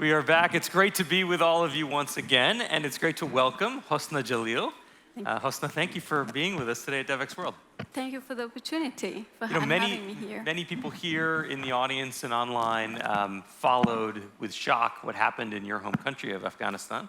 We are back. It's great to be with all of you once again, and it's great to welcome Hosna Jalil. Hosna, thank you for being with us today at Devex World. Thank you for the opportunity for having me here. Many people here in the audience and online followed with shock what happened in your home country of Afghanistan.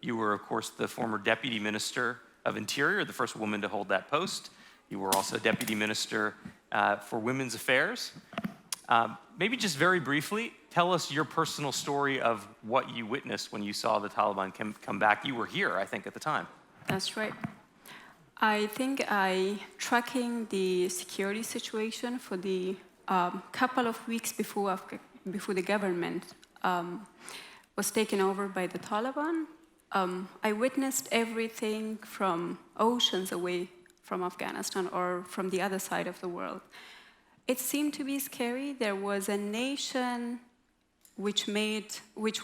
You were, of course, the former Deputy Minister of Interior, the first woman to hold that post. You were also Deputy Minister for Women's Affairs. Maybe just very briefly, tell us your personal story of what you witnessed when you saw the Taliban come back. You were here, I think, at the time. That's right. I think tracking the security situation for the couple of weeks before the government was taken over by the Taliban. I witnessed everything from oceans away from Afghanistan or from the other side of the world. It seemed to be scary. There was a nation which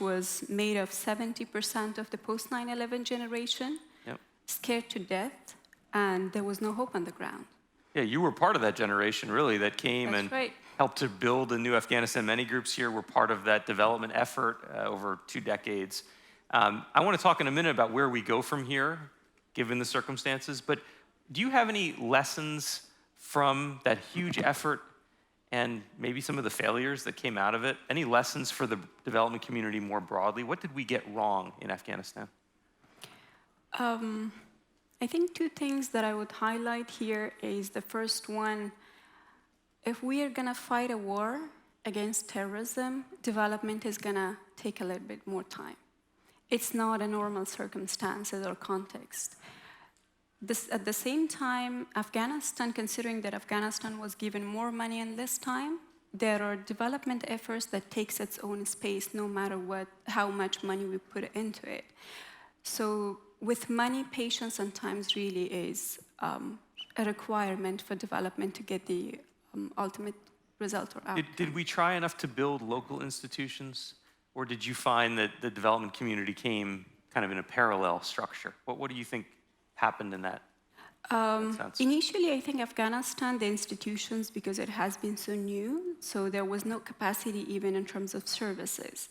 was made of 70% of the post 9/11 generation, scared to death, and there was no hope on the ground. Yeah, you were part of that generation, really, that came helped to build a new Afghanistan. Many groups here were part of that development effort over 2 decades. I want to talk in a minute about where we go from here, given the circumstances, but do you have any lessons from that huge effort and maybe some of the failures that came out of it? Any lessons for the development community more broadly? What did we get wrong in Afghanistan? I think 2 things that I would highlight here is the first one, if we are gonna fight a war against terrorism, development is gonna take a little bit more time. It's not a normal circumstances or context. At the same time, Afghanistan, considering that Afghanistan was given more money in less time, there are development efforts that takes its own space no matter how much money we put into it. So with money, patience sometimes really is a requirement for development to get the ultimate result or outcome. Did we try enough to build local institutions, or did you find that the development community came kind of in a parallel structure? What do you think happened in that sense? Initially, I think Afghanistan, the institutions, because it has been so new, so there was no capacity even in terms of services.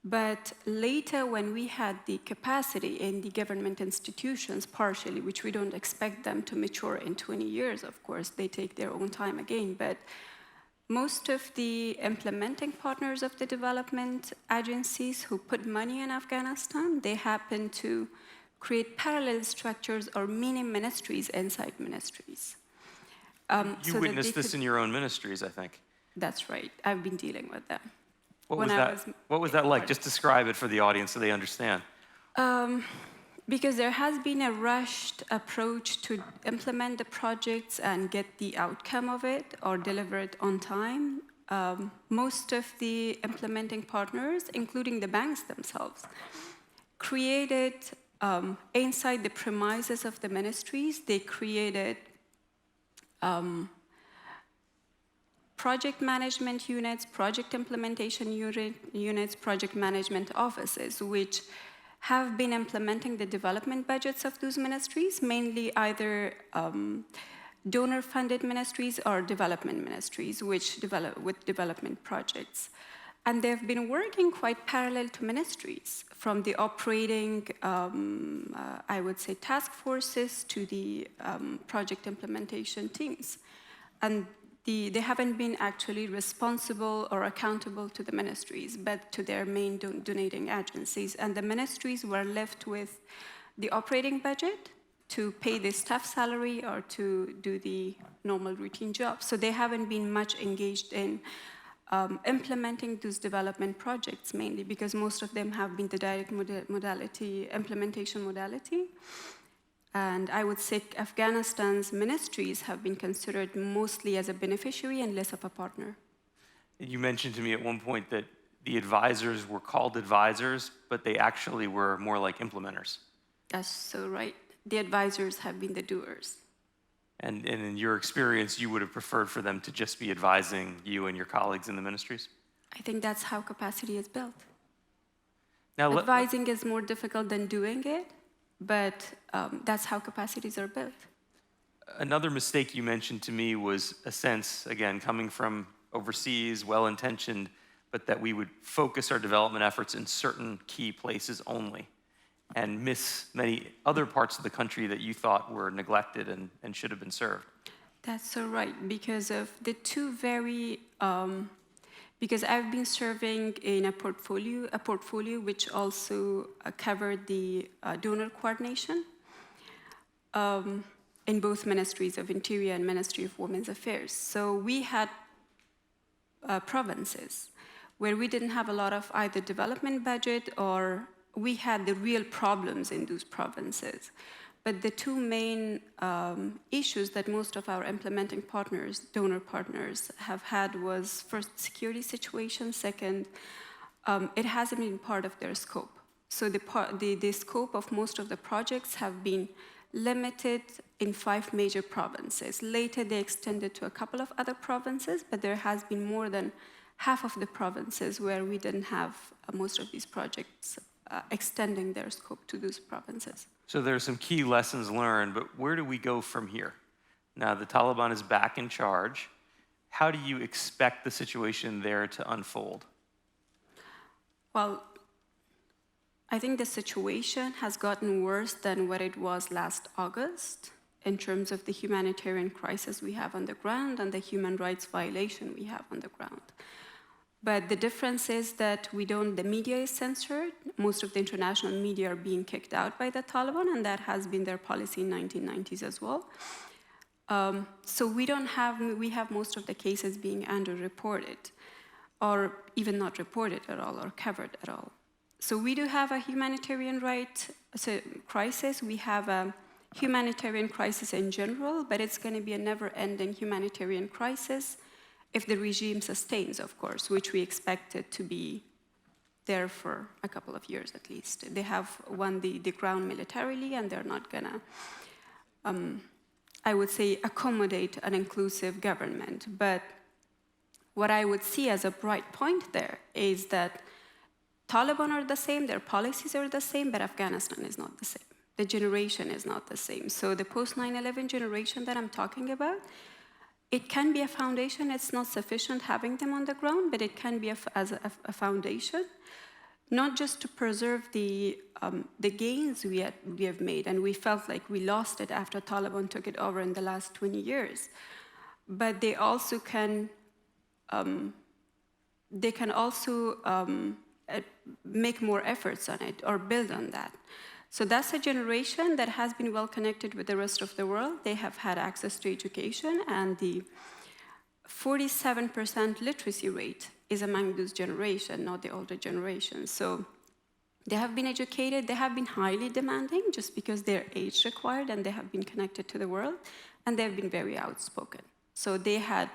But later, when we had the capacity in the government institutions, partially, which we don't expect them to mature in 20 years, of course, they take their own time again, but most of the implementing partners of the development agencies who put money in Afghanistan, they happen to create parallel structures or mini ministries inside ministries. You witnessed this in your own ministries, I think. That's right. I've been dealing with them. What was that like? Just describe it for the audience so they understand. Because there has been a rushed approach to implement the projects and get the outcome of it or deliver it on time. Most of the implementing partners, including the banks themselves, created inside the premises of the ministries, they created project management units, project implementation units, project management offices, which have been implementing the development budgets of those ministries, mainly either donor-funded ministries or development ministries, which develop with development projects. And they've been working quite parallel to ministries, from the operating, I would say, task forces to the project implementation teams. And they haven't been actually responsible or accountable to the ministries, but to their main donating agencies. And the ministries were left with the operating budget to pay the staff salary or to do the normal routine jobs. So they haven't been much engaged in implementing those development projects, mainly because most of them have been the direct implementation modality. And I would say Afghanistan's ministries have been considered mostly as a beneficiary and less of a partner. You mentioned to me at one point that the advisors were called advisors, but they actually were more like implementers. That's so right. The advisors have been the doers. And in your experience, you would have preferred for them to just be advising you and your colleagues in the ministries? I think that's how capacity is built. Now, advising is more difficult than doing it, but that's how capacities are built. Another mistake you mentioned to me was a sense, again, coming from overseas, well-intentioned, but that we would focus our development efforts in certain key places only and miss many other parts of the country that you thought were neglected and should have been served. That's so right, because of the two very, because I've been serving in a portfolio which also covered the donor coordination in both Ministries of Interior and Ministry of Women's Affairs. So we had provinces where we didn't have a lot of either development budget, or we had the real problems in those provinces. But the two main issues that most of our implementing partners, donor partners, have had was first, security situation, second, it hasn't been part of their scope. So the scope of most of the projects have been limited in 5 major provinces. Later, they extended to a couple of other provinces, but there has been more than half of the provinces where we didn't have most of these projects extending their scope to those provinces. So there are some key lessons learned, but where do we go from here? Now the Taliban is back in charge. How do you expect the situation there to unfold? Well, I think the situation has gotten worse than what it was last August in terms of the humanitarian crisis we have on the ground and the human rights violation we have on the ground. But the difference is that the media is censored. Most of the international media are being kicked out by the Taliban, and that has been their policy in the 1990s as well. So we have most of the cases being underreported, or even not reported at all, or covered at all. So we do have a humanitarian crisis. We have a humanitarian crisis in general, but it's going to be a never-ending humanitarian crisis if the regime sustains, of course, which we expect it to be there for a couple of years at least. They have won the ground militarily, and they're not going to, I would say, accommodate an inclusive government. But what I would see as a bright point there is that Taliban are the same, their policies are the same, but Afghanistan is not the same. The generation is not the same. So the post-9/11 generation that I'm talking about, it can be a foundation. It's not sufficient having them on the ground, but it can be as a foundation, not just to preserve the gains we have made, and we felt like we lost it after Taliban took it over in the last 20 years, but they also can make more efforts on it or build on that. So that's a generation that has been well connected with the rest of the world. They have had access to education, and the 47% literacy rate is among this generation, not the older generation. So they have been educated, they have been highly demanding just because their age required, and they have been connected to the world, and they have been very outspoken. So they had,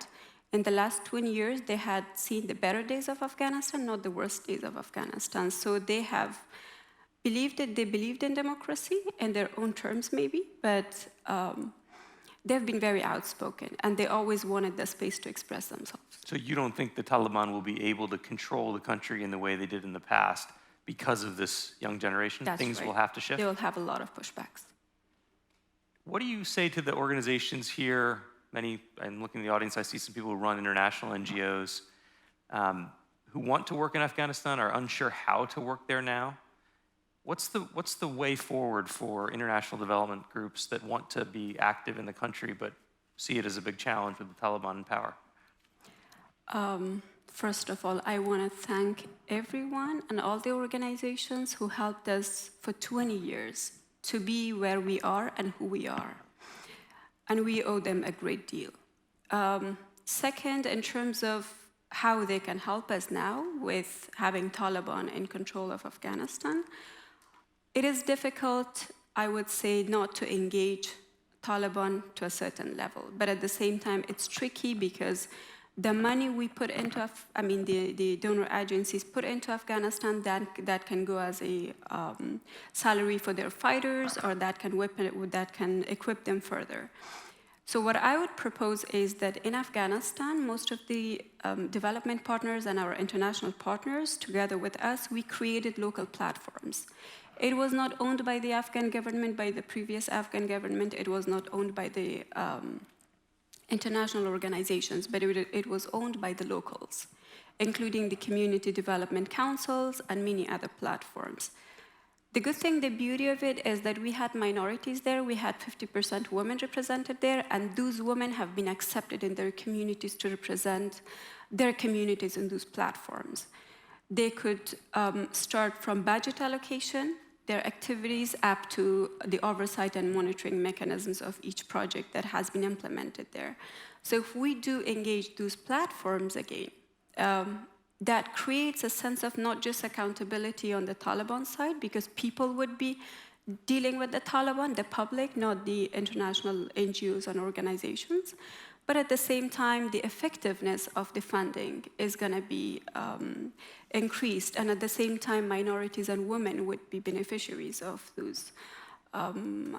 in the last 20 years, they had seen the better days of Afghanistan, not the worst days of Afghanistan. So they have believed in democracy in their own terms maybe, but they've been very outspoken, and they always wanted the space to express themselves. So you don't think the Taliban will be able to control the country in the way they did in the past because of this young generation? That's Things right. will have to shift? They will have a lot of pushbacks. What do you say to the organizations here? I'm looking at the audience, I see some people who run international NGOs who want to work in Afghanistan, are unsure how to work there now. What's the way forward for international development groups that want to be active in the country but see it as a big challenge with the Taliban in power? First of all, I want to thank everyone and all the organizations who helped us for 20 years to be where we are and who we are. And we owe them a great deal. Second, in terms of how they can help us now with having Taliban in control of Afghanistan, it is difficult, I would say, not to engage Taliban to a certain level. But at the same time, it's tricky because the money we put into, the donor agencies put into Afghanistan, that can go as a salary for their fighters, or that can equip them further. So what I would propose is that in Afghanistan, most of the development partners and our international partners, together with us, we created local platforms. It was not owned by the Afghan government, by the previous Afghan government. It was not owned by the international organizations, but it was owned by the locals. including the community development councils and many other platforms. The good thing, the beauty of it, is that we had minorities there. We had 50% women represented there, and those women have been accepted in their communities to represent their communities in those platforms. They could start from budget allocation, their activities, up to the oversight and monitoring mechanisms of each project that has been implemented there. So if we do engage those platforms again, that creates a sense of not just accountability on the Taliban side, because people would be dealing with the Taliban, the public, not the international NGOs and organizations. But at the same time, the effectiveness of the funding is going to be increased. And at the same time, minorities and women would be beneficiaries of those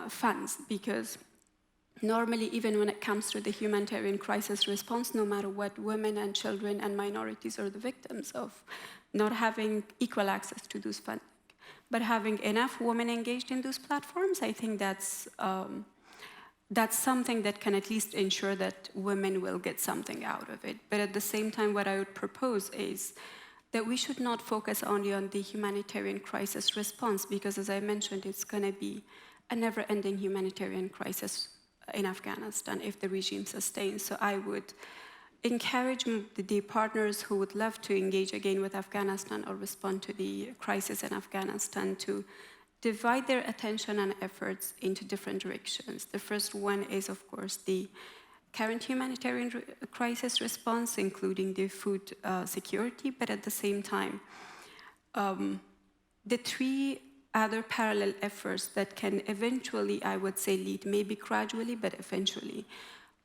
funds, because normally, even when it comes to the humanitarian crisis response, no matter what, women and children and minorities are the victims of not having equal access to those funding. But having enough women engaged in those platforms, I think that's something that can at least ensure that women will get something out of it. But at the same time, what I would propose is that we should not focus only on the humanitarian crisis response, because as I mentioned, it's going to be a never-ending humanitarian crisis in Afghanistan if the regime sustains. So I would encourage the partners who would love to engage again with Afghanistan or respond to the crisis in Afghanistan to divide their attention and efforts into different directions. The first one is, of course, the current humanitarian crisis response, including the food security, but at the same time, the three other parallel efforts that can eventually, I would say, lead, maybe gradually, but eventually,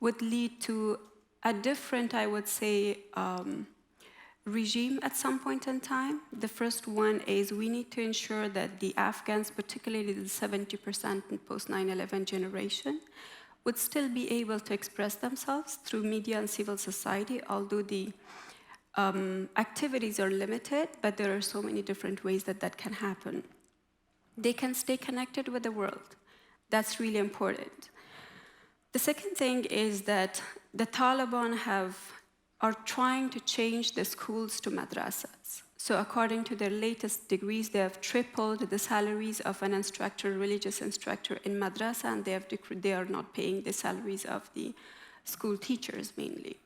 would lead to a different, I would say, regime at some point in time. The first one is we need to ensure that the Afghans, particularly the 70% in post-9/11 generation, would still be able to express themselves through media and civil society, although the activities are limited, but there are so many different ways that that can happen. They can stay connected with the world. That's really important. The second thing is that the Taliban are trying to change the schools to madrasas. So according to their latest degrees, they have tripled the salaries of an instructor, religious instructor in madrasa, and they are not paying the salaries of the school teachers mainly.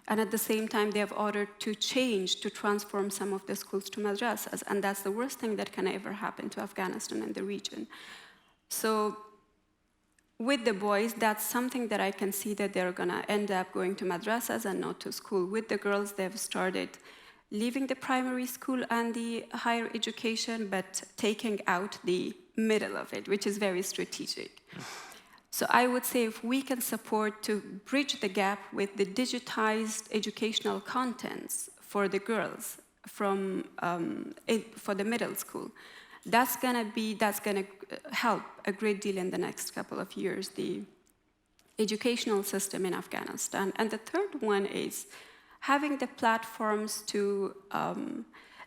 And at the same time, they have ordered to transform some of the schools to madrasas, and that's the worst thing that can ever happen to Afghanistan and the region. So with the boys, that's something that I can see that they're gonna end up going to madrasas and not to school. With the girls, they've started leaving the primary school and the higher education, but taking out the middle of it, which is very strategic. So I would say if we can support to bridge the gap with the digitized educational contents for the girls for the middle school, that's gonna help a great deal in the next couple of years, the educational system in Afghanistan. And the third one is having the platforms to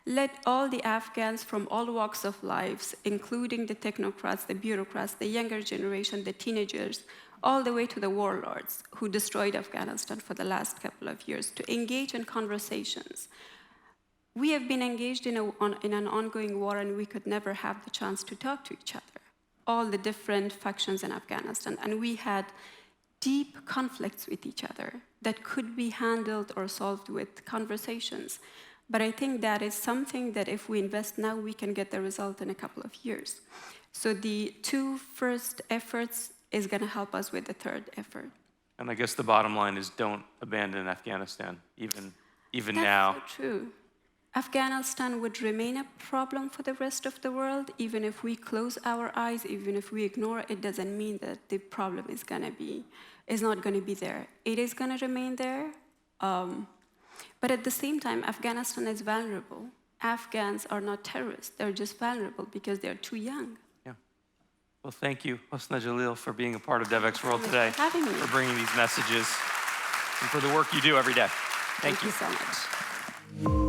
let all the Afghans from all walks of life, including the technocrats, the bureaucrats, the younger generation, the teenagers, all the way to the warlords who destroyed Afghanistan for the last couple of years, to engage in conversations. We have been engaged in an ongoing war, and we could never have the chance to talk to each other, all the different factions in Afghanistan. And we had deep conflicts with each other that could be handled or solved with conversations. But I think that is something that if we invest now, we can get the result in a couple of years. So the two first efforts is going to help us with the third effort. And I guess the bottom line is don't abandon Afghanistan, even now. That's so true. Afghanistan would remain a problem for the rest of the world. Even if we close our eyes, even if we ignore it, doesn't mean that the problem is not going to be there. It is going to remain there. But at the same time, Afghanistan is vulnerable. Afghans are not terrorists. They're just vulnerable because they're too young. Yeah. Well, thank you, Hosna Jalil, for being a part of Devex World today, for bringing these messages, and for the work you do every day. Thank you so much.